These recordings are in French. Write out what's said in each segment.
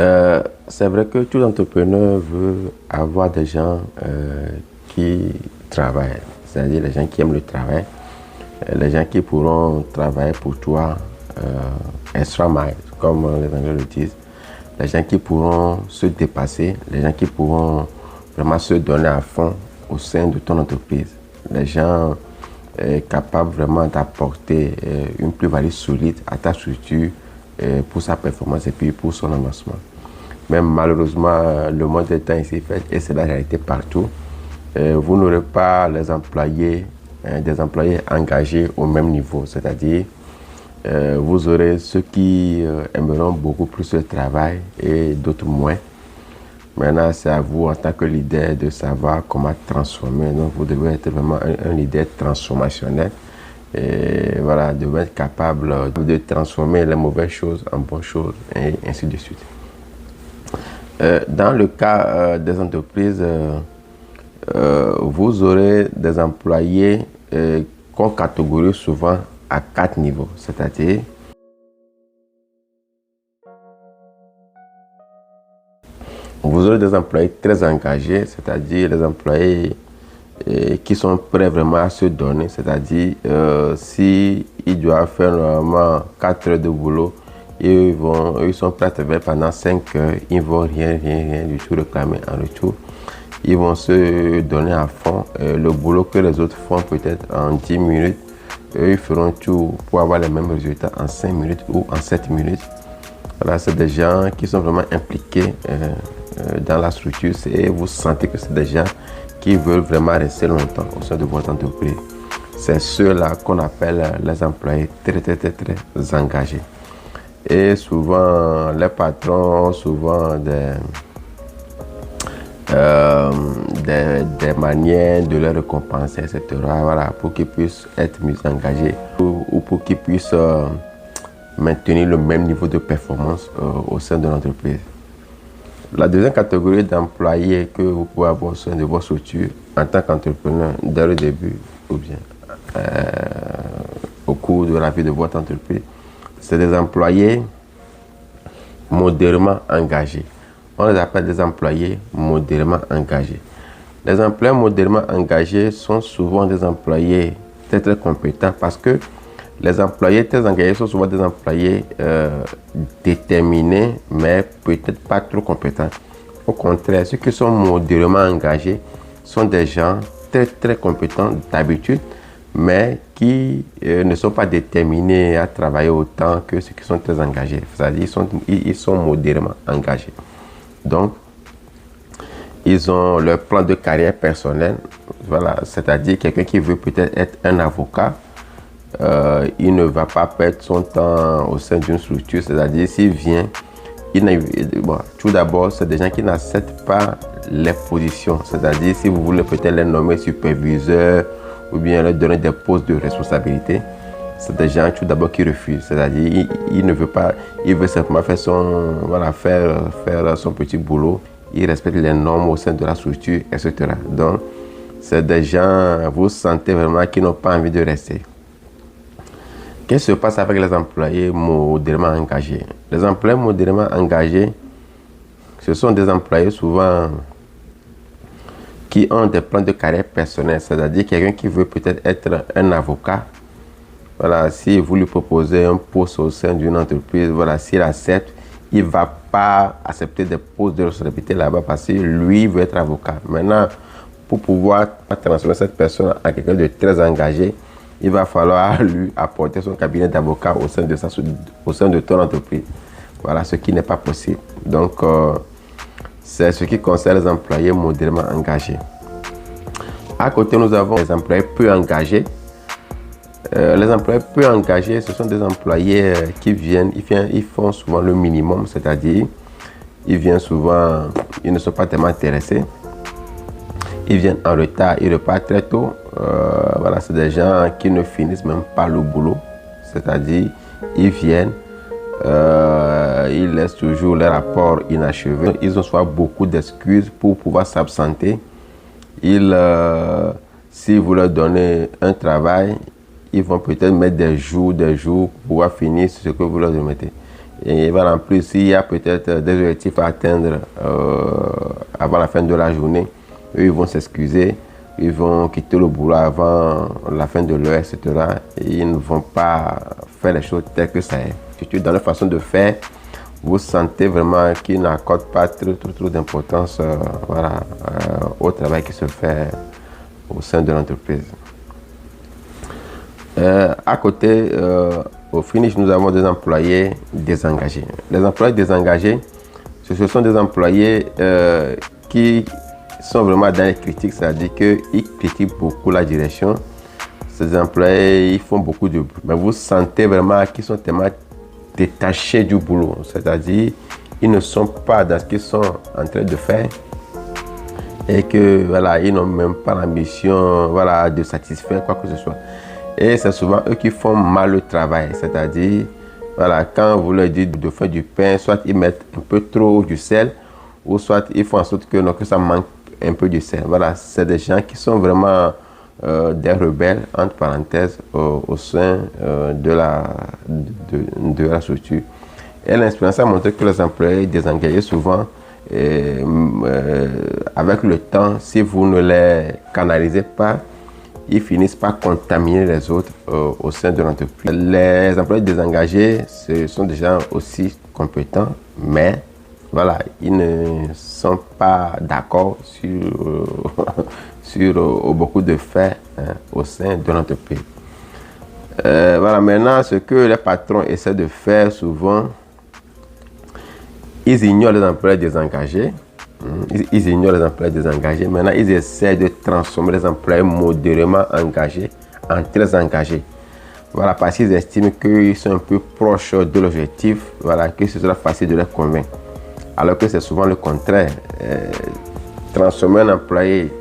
C'est vrai que tout entrepreneur veut avoir des gens qui travaillent, c'est-à-dire les gens qui aiment le travail, les gens qui pourront travailler pour toi extra mile, comme les Anglais le disent, les gens qui pourront se dépasser, les gens qui pourront vraiment se donner à fond au sein de ton entreprise, les gens capables vraiment d'apporter une plus-value solide à ta structure pour sa performance et puis pour son avancement. Mais malheureusement, le monde est ainsi fait et c'est la réalité partout. Vous n'aurez pas les employés, des employés engagés au même niveau, c'est-à-dire vous aurez ceux qui aimeront beaucoup plus le travail et d'autres moins. Maintenant, c'est à vous en tant que leader de savoir comment transformer. Donc, vous devez être vraiment un leader transformationnel. Et voilà, devez être capable de transformer les mauvaises choses en bonnes choses et ainsi de suite. Dans le cas des entreprises, vous aurez des employés qu'on catégorise souvent à 4 niveaux, c'est-à-dire vous aurez des employés très engagés, c'est-à-dire les employés qui sont prêts vraiment à se donner, c'est-à-dire si ils doivent faire normalement 4 heures de boulot, ils sont prêts à travailler pendant 5 heures, ils ne vont rien du tout réclamer en retour. Ils vont se donner à fond. Le boulot que les autres font peut-être en 10 minutes, eux, ils feront tout pour avoir les mêmes résultats en 5 minutes ou en 7 minutes. Voilà, c'est des gens qui sont vraiment impliqués dans la structure et vous sentez que c'est des gens qui veulent vraiment rester longtemps au sein de votre entreprise. C'est ceux-là qu'on appelle les employés très engagés. Et souvent, les patrons ont souvent des manières de les récompenser, etc. Voilà, pour qu'ils puissent être mieux engagés ou pour qu'ils puissent maintenir le même niveau de performance au sein de l'entreprise. La deuxième catégorie d'employés que vous pouvez avoir au sein de votre structure en tant qu'entrepreneur dès le début ou bien au cours de la vie de votre entreprise, c'est des employés modérément engagés. On les appelle des employés modérément engagés. Les employés modérément engagés sont souvent des employés très compétents parce que les employés très engagés sont souvent des employés déterminés, mais peut-être pas trop compétents. Au contraire, ceux qui sont modérément engagés sont des gens très compétents d'habitude, mais qui ne sont pas déterminés à travailler autant que ceux qui sont très engagés. C'est-à-dire ils sont modérément engagés. Donc, ils ont leur plan de carrière personnel. Voilà, c'est-à-dire quelqu'un qui veut peut-être être un avocat, il ne va pas perdre son temps au sein d'une structure. C'est-à-dire s'il vient, tout d'abord, c'est des gens qui n'acceptent pas les positions. C'est-à-dire si vous voulez peut-être les nommer superviseurs ou bien leur donner des postes de responsabilité, c'est des gens tout d'abord qui refusent. C'est-à-dire il ne veut pas, il veut simplement faire son petit boulot. Il respecte les normes au sein de la structure, etc. Donc, c'est des gens, vous sentez vraiment qu'ils n'ont pas envie de rester. Qu'est-ce qui se passe avec les employés modérément engagés? Les employés modérément engagés, ce sont des employés souvent qui ont des plans de carrière personnels, c'est-à-dire quelqu'un qui veut peut-être être un avocat. Voilà, si vous lui proposez un poste au sein d'une entreprise, voilà, s'il accepte, il ne va pas accepter des postes de responsabilité là-bas parce que lui veut être avocat. Maintenant, pour pouvoir transformer cette personne en quelqu'un de très engagé, il va falloir lui apporter son cabinet d'avocat au sein de ton entreprise. Voilà, ce qui n'est pas possible. Donc, c'est ce qui concerne les employés modérément engagés. À côté, nous avons les employés peu engagés. Les employés peu engagés, ce sont des employés qui viennent, ils font souvent le minimum, c'est-à-dire, ils viennent souvent, ils ne sont pas tellement intéressés. Ils viennent en retard, ils repartent très tôt. Voilà, c'est des gens qui ne finissent même pas le boulot. C'est-à-dire, ils viennent, ils laissent toujours leur rapport inachevé. Ils ont soit beaucoup d'excuses pour pouvoir s'absenter. Si vous leur donnez un travail, ils vont peut-être mettre des jours pour pouvoir finir ce que vous leur remettez. Et voilà, en plus, s'il y a peut-être des objectifs à atteindre avant la fin de la journée, eux, ils vont s'excuser, ils vont quitter le boulot avant la fin de l'heure, etc. Et ils ne vont pas faire les choses telles que ça est. Surtout dans leur façon de faire, vous sentez vraiment qu'ils n'accordent pas trop d'importance au travail qui se fait au sein de l'entreprise. À côté, au finish, nous avons des employés désengagés. Les employés désengagés, ce sont des employés qui sont vraiment dans les critiques, c'est-à-dire qu'ils critiquent beaucoup la direction. Ces employés, ils font beaucoup de bruit. Mais vous sentez vraiment qu'ils sont tellement détachés du boulot, c'est-à-dire ils ne sont pas dans ce qu'ils sont en train de faire et que voilà, ils n'ont même pas l'ambition de satisfaire quoi que ce soit. Et c'est souvent eux qui font mal le travail, c'est-à-dire quand vous leur dites de faire du pain, soit ils mettent un peu trop du sel, ou soit ils font en sorte que ça manque un peu du sel. Voilà, c'est des gens qui sont vraiment des rebelles, entre parenthèses, au sein de la structure. Et l'expérience a montré que les employés désengagés, souvent, avec le temps, si vous ne les canalisez pas, ils finissent par contaminer les autres au sein de l'entreprise. Les employés désengagés, ce sont des gens aussi compétents, mais voilà, ils ne sont pas d'accord sur beaucoup de faits au sein de l'entreprise. Maintenant, ce que les patrons essaient de faire souvent, ils ignorent les employés désengagés. Ils ignorent les employés désengagés. Maintenant, ils essaient de transformer les employés modérément engagés en très engagés. Voilà, parce qu'ils estiment qu'ils sont un peu proches de l'objectif, que ce sera facile de les convaincre. Alors que c'est souvent le contraire. Transformer un employé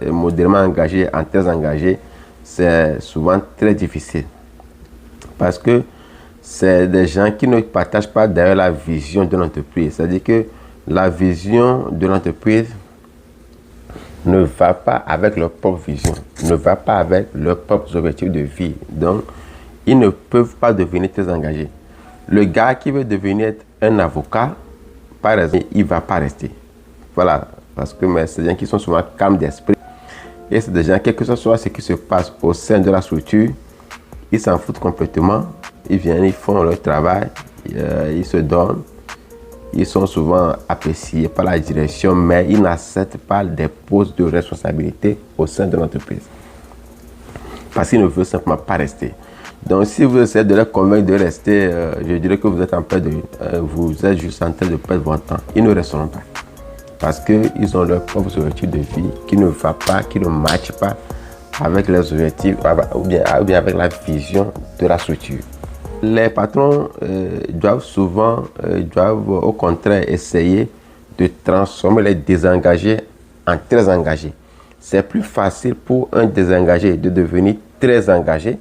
modérément engagé en très engagé, c'est souvent très difficile. Parce que c'est des gens qui ne partagent pas d'ailleurs la vision de l'entreprise. C'est-à-dire que la vision de l'entreprise ne va pas avec leur propre vision, ne va pas avec leurs propres objectifs de vie. Donc, ils ne peuvent pas devenir très engagés. Le gars qui veut devenir un avocat, par exemple, il ne va pas rester. Voilà, parce que c'est des gens qui sont souvent calmes d'esprit. Et c'est des gens, quel que ce soit ce qui se passe au sein de la structure, ils s'en foutent complètement. Ils viennent, ils font leur travail, ils se donnent. Ils sont souvent appréciés par la direction, mais ils n'acceptent pas des postes de responsabilité au sein de l'entreprise. Parce qu'ils ne veulent simplement pas rester. Donc, si vous essayez de les convaincre de rester, je dirais que vous êtes vous êtes juste en train de perdre votre temps. Ils ne resteront pas. Parce qu'ils ont leurs propres objectifs de vie qui ne vont pas, qui ne matchent pas avec leurs objectifs ou bien avec la vision de la structure. Les patrons doivent au contraire essayer de transformer les désengagés en très engagés. C'est plus facile pour un désengagé de devenir très engagé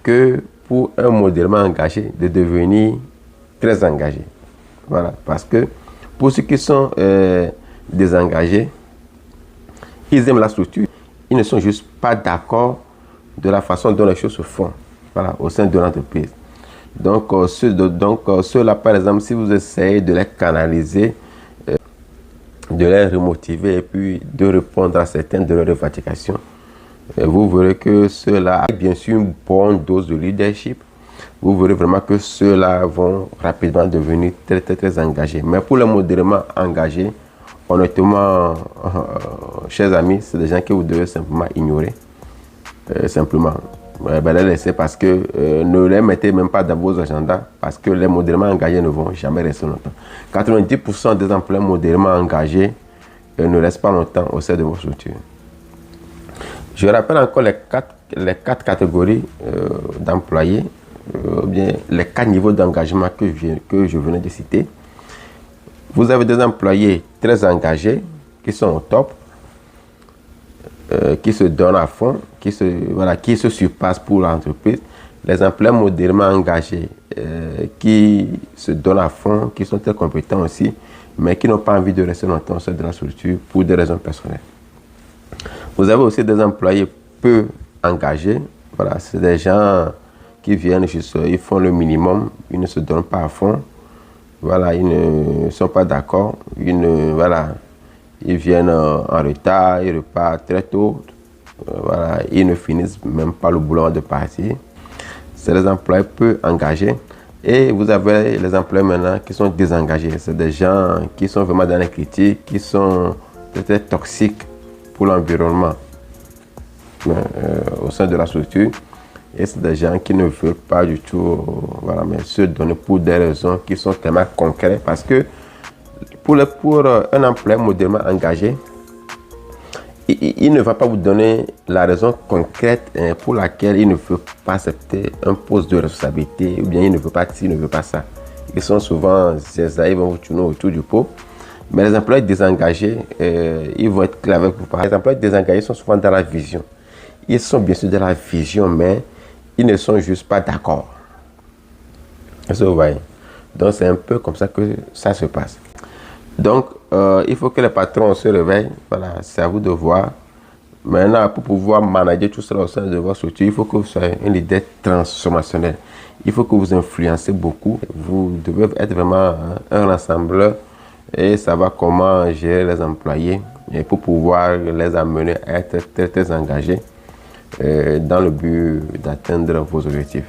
que pour un modérément engagé de devenir très engagé. Voilà, parce que pour ceux qui sont désengagés, ils aiment la structure, ils ne sont juste pas d'accord de la façon dont les choses se font au sein de l'entreprise. Donc, ceux-là, par exemple, si vous essayez de les canaliser, de les remotiver et puis de répondre à certaines de leurs revendications, vous verrez que ceux-là, avec bien sûr une bonne dose de leadership, vous verrez vraiment que ceux-là vont rapidement devenir très, très, très engagés. Mais pour les modérément engagés, honnêtement, chers amis, c'est des gens que vous devez simplement ignorer. Simplement. Les laisser parce que ne les mettez même pas dans vos agendas parce que les modérément engagés ne vont jamais rester longtemps. 90% des employés modérément engagés ne restent pas longtemps au sein de vos structures. Je rappelle encore les quatre catégories d'employés, bien les 4 niveaux d'engagement que je venais de citer. Vous avez des employés très engagés qui sont au top, qui se donnent à fond, qui se surpassent pour l'entreprise. Les employés modérément engagés qui se donnent à fond, qui sont très compétents aussi, mais qui n'ont pas envie de rester longtemps au sein de la structure pour des raisons personnelles. Vous avez aussi des employés peu engagés. Voilà, c'est des gens qui viennent juste, ils font le minimum, ils ne se donnent pas à fond. voilà, ils ne sont pas d'accord, voilà, ils viennent en retard, ils repartent très tôt, voilà, ils ne finissent même pas le boulot de partir. C'est les employés peu engagés. Et vous avez les employés maintenant qui sont désengagés. C'est des gens qui sont vraiment dans la critique, qui sont peut-être toxiques pour l'environnement au sein de la structure. Et c'est des gens qui ne veulent pas du tout voilà, mais se donner pour des raisons qui sont tellement concrètes. Parce que pour un employé modérément engagé, il ne va pas vous donner la raison concrète pour laquelle il ne veut pas accepter un poste de responsabilité ou bien il ne veut pas ci, il ne veut pas ça. Ils sont souvent zézaïs, ils vont vous tourner autour du pot. Mais les employés désengagés, ils vont être clairs avec vous. Les employés désengagés sont souvent dans la vision. Ils sont bien sûr dans la vision, mais ils ne sont juste pas d'accord. Est-ce que vous voyez? Donc c'est un peu comme ça que ça se passe. Donc, il faut que les patrons se réveillent. Voilà, c'est à vous de voir. Maintenant, pour pouvoir manager tout cela au sein de votre structure, il faut que vous soyez un leader transformationnel. Il faut que vous influencez beaucoup. Vous devez être vraiment un rassembleur et savoir comment gérer les employés et pour pouvoir les amener à être très, très engagés dans le but d'atteindre vos objectifs.